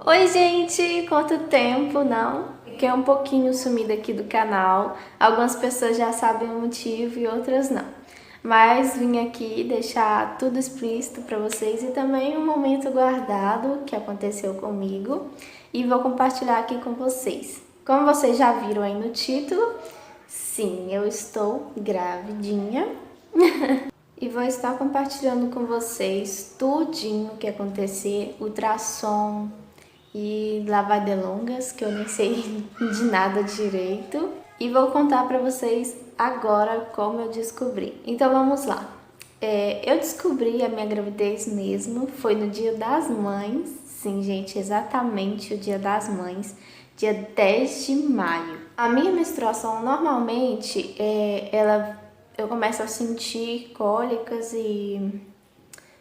Oi gente, quanto tempo, não? Fiquei um pouquinho sumida aqui do canal. Algumas pessoas já sabem o motivo e outras não. Mas vim aqui deixar tudo explícito para vocês e também um momento guardado que aconteceu comigo e vou compartilhar aqui com vocês. Como vocês já viram aí no título, sim, eu estou gravidinha. E vou estar compartilhando com vocês tudinho que acontecer, ultrassom e lavar delongas, que eu nem sei de nada direito. E vou contar pra vocês agora como eu descobri. Então vamos lá. Eu descobri a minha gravidez mesmo, foi no Dia das Mães. Sim, gente, exatamente o Dia das Mães, dia 10 de maio. A minha menstruação normalmente, eu começo a sentir cólicas e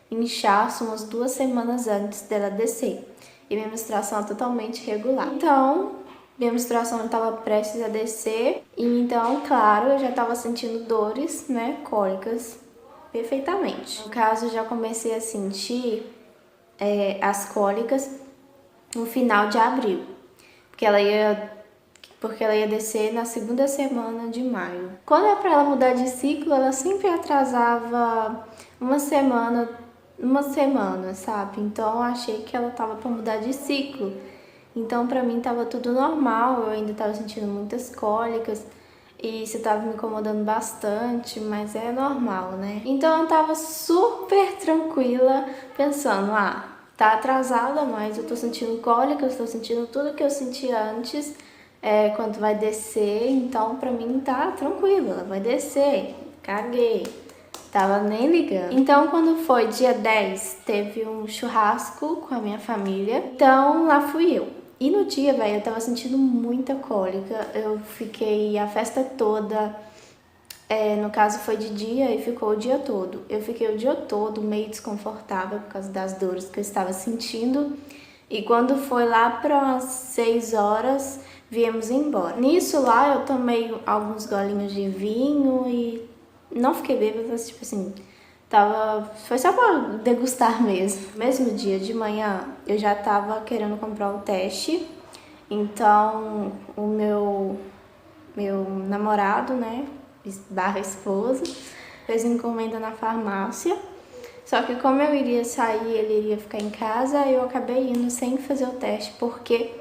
inchaço umas 2 semanas antes dela descer. E minha menstruação é totalmente regular. Então, minha menstruação estava prestes a descer. E então, claro, eu já estava sentindo dores, né, cólicas, perfeitamente. No caso, eu já comecei a sentir as cólicas no final de abril. Porque ela ia descer na segunda semana de maio. Quando é para ela mudar de ciclo, ela sempre atrasava uma semana, sabe? Então eu achei que ela tava para mudar de ciclo. Então para mim tava tudo normal, eu ainda tava sentindo muitas cólicas e isso tava me incomodando bastante, mas é normal, né? Então eu tava super tranquila, pensando, tá atrasada, mas eu tô sentindo cólicas, tô sentindo tudo que eu sentia antes. Quando vai descer, então pra mim tá tranquilo, ela vai descer, caguei, tava nem ligando. Então quando foi dia 10, teve um churrasco com a minha família, então lá fui eu. E no dia, velho, eu tava sentindo muita cólica, eu fiquei a festa toda, no caso foi de dia e ficou o dia todo. Eu fiquei o dia todo meio desconfortável por causa das dores que eu estava sentindo. E quando foi lá para umas 6 horas, viemos embora. Nisso lá eu tomei alguns golinhos de vinho e não fiquei bêbada, tipo assim, foi só pra degustar mesmo. Mesmo dia de manhã eu já tava querendo comprar o teste, então o meu namorado, né, barra esposa, fez encomenda na farmácia. Só que como eu iria sair, ele iria ficar em casa, eu acabei indo sem fazer o teste, porque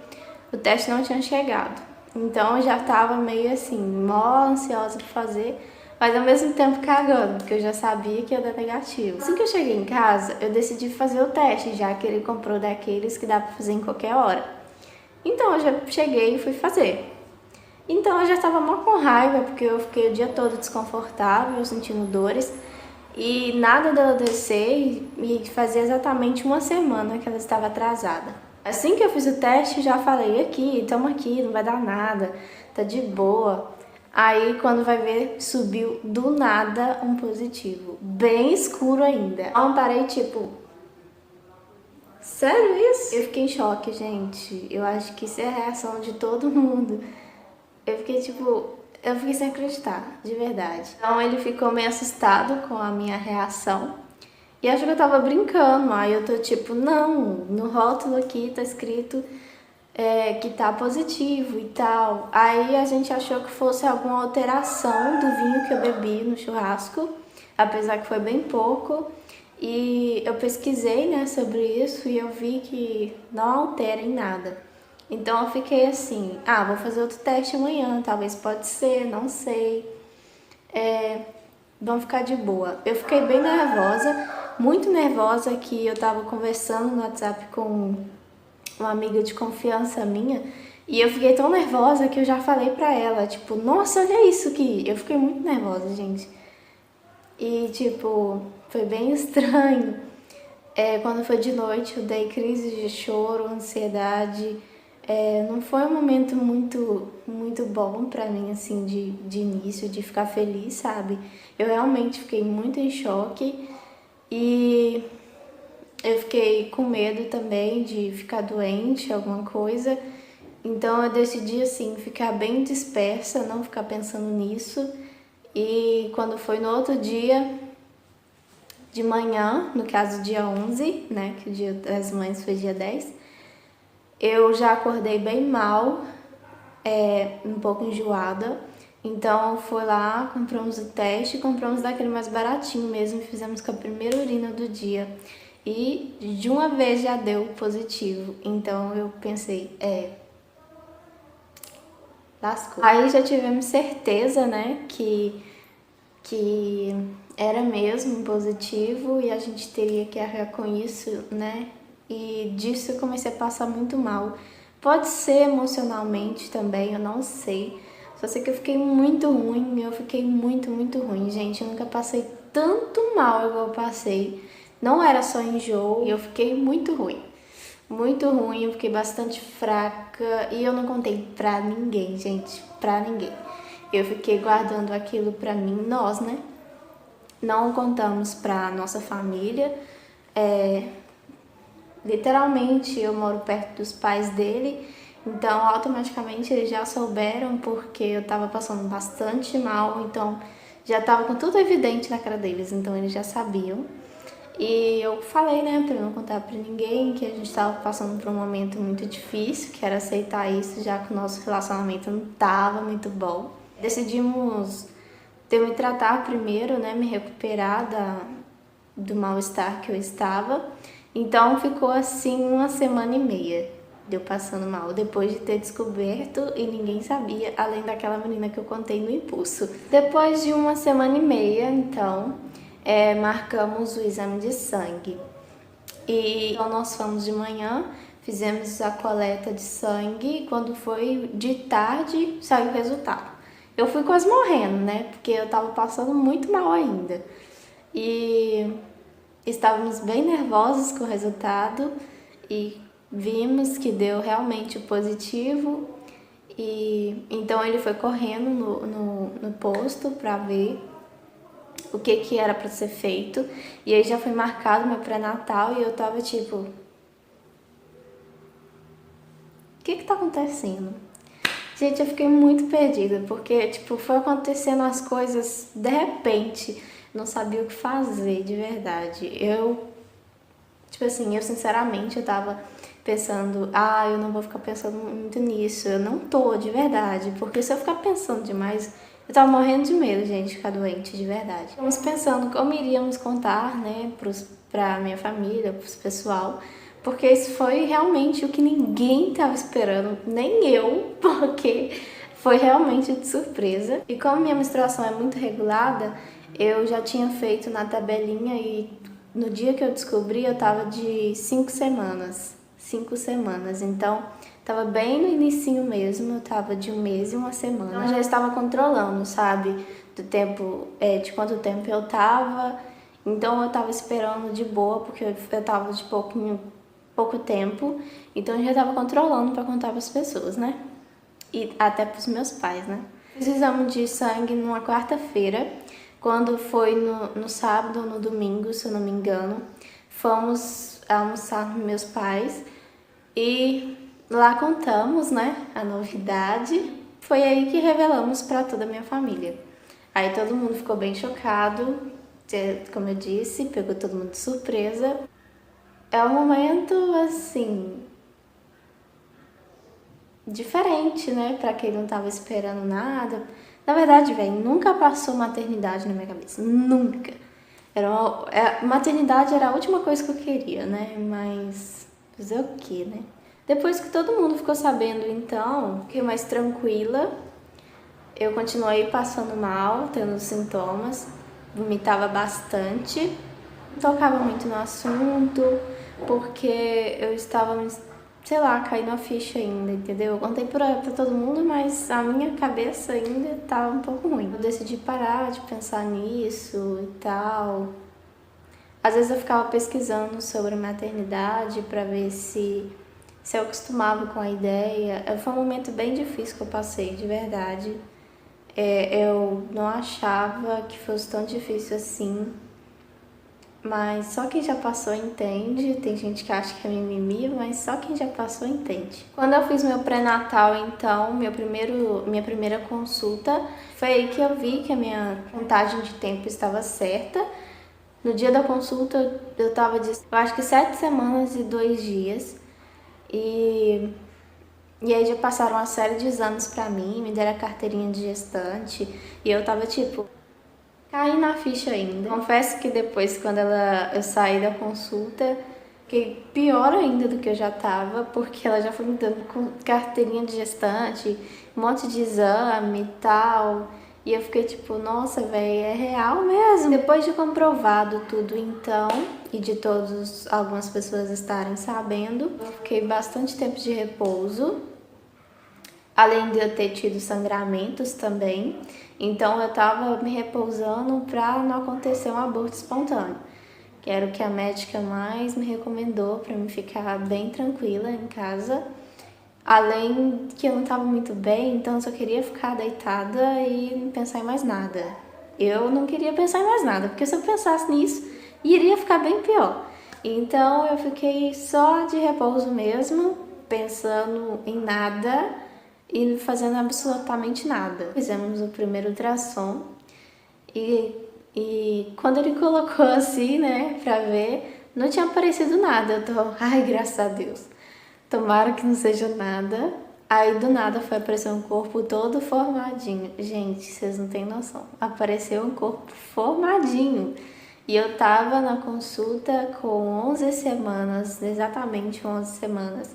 o teste não tinha chegado. Então eu já tava meio assim, mó ansiosa pra fazer, mas ao mesmo tempo cagando, porque eu já sabia que ia dar negativo. Assim que eu cheguei em casa, eu decidi fazer o teste, já que ele comprou daqueles que dá pra fazer em qualquer hora. Então eu já cheguei e fui fazer. Então eu já estava mal com raiva, porque eu fiquei o dia todo desconfortável, sentindo dores. E nada dela descer e fazia exatamente uma semana que ela estava atrasada. Assim que eu fiz o teste, já falei, estamos aqui, não vai dar nada, tá de boa. Aí quando vai ver, subiu do nada um positivo, bem escuro ainda. Então parei tipo, sério isso? Eu fiquei em choque, gente. Eu acho que isso é a reação de todo mundo. Eu fiquei sem acreditar, de verdade. Então ele ficou meio assustado com a minha reação e achou que eu tava brincando. Aí eu tô tipo, não, no rótulo aqui tá escrito que tá positivo e tal. Aí a gente achou que fosse alguma alteração do vinho que eu bebi no churrasco, apesar que foi bem pouco. E eu pesquisei, né, sobre isso e eu vi que não altera em nada. Então eu fiquei assim, vou fazer outro teste amanhã, talvez pode ser, não sei. Vamos ficar de boa. Eu fiquei bem nervosa, muito nervosa, que eu tava conversando no WhatsApp com uma amiga de confiança minha, e eu fiquei tão nervosa que eu já falei pra ela, tipo, nossa, olha isso aqui. Eu fiquei muito nervosa, gente. E tipo, foi bem estranho. Quando foi de noite, eu dei crise de choro, ansiedade. Não foi um momento muito bom pra mim, assim, de início, de ficar feliz, sabe? Eu realmente fiquei muito em choque e eu fiquei com medo também de ficar doente, alguma coisa. Então eu decidi, assim, ficar bem dispersa, não ficar pensando nisso. E quando foi no outro dia, de manhã, no caso dia 11, né, que o Dia das Mães foi dia 10, Eu já acordei bem mal, um pouco enjoada. Então fui lá, compramos o teste, compramos daquele mais baratinho mesmo, fizemos com a primeira urina do dia. E de uma vez já deu positivo. Então eu pensei, lascou. Aí já tivemos certeza, né, que era mesmo positivo e a gente teria que arcar com isso, né? E disso eu comecei a passar muito mal. Pode ser emocionalmente também, eu não sei. Só sei que eu fiquei muito ruim, muito ruim, gente. Eu nunca passei tanto mal igual eu passei. Não era só enjoo, eu fiquei muito ruim. Muito ruim, eu fiquei bastante fraca e eu não contei pra ninguém, gente, pra ninguém. Eu fiquei guardando aquilo pra mim, nós, né? Não contamos pra nossa família. Literalmente, eu moro perto dos pais dele, então automaticamente eles já souberam porque eu tava passando bastante mal, então já tava com tudo evidente na cara deles, então eles já sabiam. E eu falei, né, pra não contar pra ninguém que a gente tava passando por um momento muito difícil, que era aceitar isso, já que o nosso relacionamento não tava muito bom. Decidimos me tratar primeiro, né, me recuperar do mal-estar que eu estava. Então ficou assim 1 semana e meia de eu passando mal, depois de ter descoberto e ninguém sabia, além daquela menina que eu contei no impulso. Depois de 1 semana e meia, então, marcamos o exame de sangue. E então nós fomos de manhã, fizemos a coleta de sangue e quando foi de tarde saiu o resultado. Eu fui quase morrendo, né? Porque eu tava passando muito mal ainda. E estávamos bem nervosos com o resultado e vimos que deu realmente o positivo. E então ele foi correndo no posto para ver o que era para ser feito. E aí já foi marcado meu pré-natal e eu tava tipo, o que tá acontecendo? Gente, eu fiquei muito perdida, porque tipo, foi acontecendo as coisas de repente, não sabia o que fazer de verdade. Tipo assim, eu sinceramente eu tava pensando, eu não vou ficar pensando muito nisso, eu não tô, de verdade, porque se eu ficar pensando demais, eu tava morrendo de medo, gente, de ficar doente, de verdade. Estamos pensando como iríamos contar, né, pra minha família, pros pessoal, porque isso foi realmente o que ninguém tava esperando, nem eu, porque foi realmente de surpresa. E como minha menstruação é muito regulada, eu já tinha feito na tabelinha e no dia que eu descobri eu tava de 5 semanas. 5 semanas, então tava bem no inicinho mesmo, eu tava de 1 mês e 1 semana. Então eu já estava controlando, sabe, do tempo, de quanto tempo eu tava. Então eu tava esperando de boa, porque eu tava de pouco tempo, então eu já tava controlando pra contar pras pessoas, né? E até pros meus pais, né? Fiz o exame de sangue numa quarta-feira, quando foi no sábado ou no domingo, se eu não me engano, fomos almoçar com meus pais e lá contamos, né, a novidade. Foi aí que revelamos para toda a minha família. Aí todo mundo ficou bem chocado, como eu disse, pegou todo mundo de surpresa. É um momento, assim, diferente, né, para quem não tava esperando nada. Na verdade, velho, nunca passou maternidade na minha cabeça, nunca. Maternidade era a última coisa que eu queria, né, mas fazer o quê, né? Depois que todo mundo ficou sabendo, então, fiquei mais tranquila. Eu continuei passando mal, tendo sintomas, vomitava bastante, não tocava muito no assunto, porque eu estava, sei lá, caindo a ficha ainda, entendeu? Eu contei pra todo mundo, mas a minha cabeça ainda estava um pouco ruim. Eu decidi parar de pensar nisso e tal. Às vezes eu ficava pesquisando sobre maternidade para ver se eu acostumava com a ideia. Foi um momento bem difícil que eu passei, de verdade. Eu não achava que fosse tão difícil assim, mas só quem já passou entende. Tem gente que acha que é mimimi, mas só quem já passou entende. Quando eu fiz meu pré-natal, então, minha primeira consulta, foi aí que eu vi que a minha contagem de tempo estava certa. No dia da consulta, eu tava de, eu acho que 7 semanas e 2 dias. E aí já passaram uma série de exames pra mim, me deram a carteirinha de gestante. E eu tava tipo, caí na ficha ainda. Confesso que depois, quando eu saí da consulta, fiquei pior ainda do que eu já tava, porque ela já foi me dando carteirinha de gestante, um monte de exame e tal. E eu fiquei tipo, nossa, velho, é real mesmo. Depois de comprovado tudo então, e de algumas pessoas estarem sabendo, eu fiquei bastante tempo de repouso. Além de eu ter tido sangramentos também, então eu tava me repousando pra não acontecer um aborto espontâneo, que era o que a médica mais me recomendou pra me ficar bem tranquila em casa. Além que eu não tava muito bem, então eu só queria ficar deitada e não pensar em mais nada. Eu não queria pensar em mais nada, porque se eu pensasse nisso, iria ficar bem pior. Então eu fiquei só de repouso mesmo, pensando em nada e fazendo absolutamente nada. Fizemos o primeiro ultrassom e quando ele colocou assim, né, pra ver, não tinha aparecido nada. Eu tô, ai, graças a Deus. Tomara que não seja nada. Aí do nada foi aparecer um corpo todo formadinho. Gente, vocês não têm noção. Apareceu um corpo formadinho. E eu tava na consulta com 11 semanas, exatamente 11 semanas.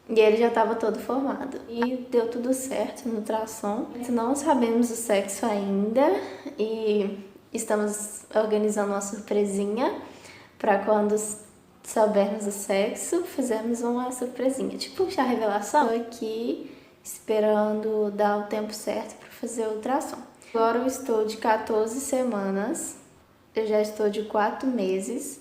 E ele já estava todo formado. E deu tudo certo no ultrassom. Não sabemos o sexo ainda e estamos organizando uma surpresinha para quando soubermos o sexo, fizermos uma surpresinha. Tipo chá revelação. Estou aqui esperando dar o tempo certo para fazer o ultrassom. Agora eu estou de 14 semanas. Eu já estou de 4 meses.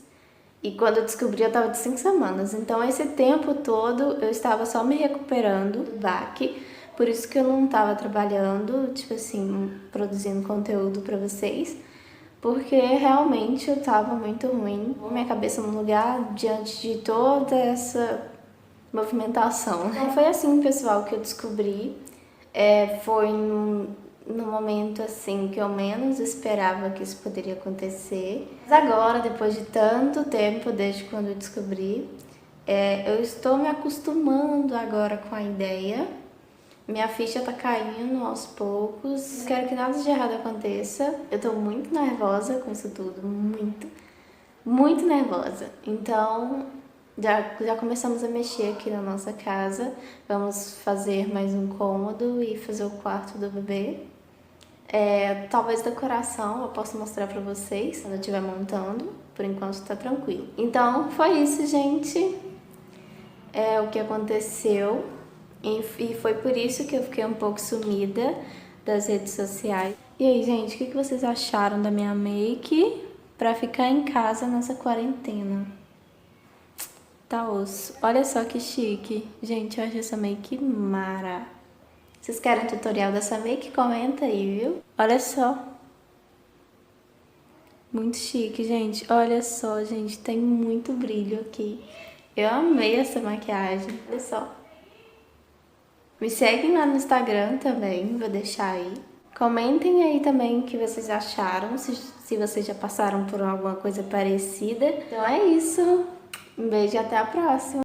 E quando eu descobri, eu tava de 5 semanas. Então, esse tempo todo, eu estava só me recuperando do baque. Por isso que eu não tava trabalhando, tipo assim, produzindo conteúdo pra vocês. Porque realmente eu tava muito ruim. Minha cabeça no lugar diante de toda essa movimentação. Então, foi assim, pessoal, que eu descobri. Foi no momento assim que eu menos esperava que isso poderia acontecer. Mas agora, depois de tanto tempo, desde quando eu descobri, eu estou me acostumando agora com a ideia. Minha ficha tá caindo aos poucos. Quero que nada de errado aconteça. Eu tô muito nervosa com isso tudo, muito nervosa. Então, já começamos a mexer aqui na nossa casa. Vamos fazer mais um cômodo e fazer o quarto do bebê. Talvez decoração eu posso mostrar pra vocês quando eu estiver montando. Por enquanto tá tranquilo. Então foi isso, gente. É o que aconteceu. E foi por isso que eu fiquei um pouco sumida das redes sociais. E aí, gente, o que vocês acharam da minha make pra ficar em casa nessa quarentena? Tá osso. Olha só que chique. Gente, eu acho essa make mara. Vocês querem tutorial dessa make? Comenta aí, viu? Olha só. Muito chique, gente. Olha só, gente. Tem muito brilho aqui. Eu amei essa maquiagem. Olha só. Me seguem lá no Instagram também. Vou deixar aí. Comentem aí também o que vocês acharam. Se vocês já passaram por alguma coisa parecida. Então é isso. Um beijo e até a próxima.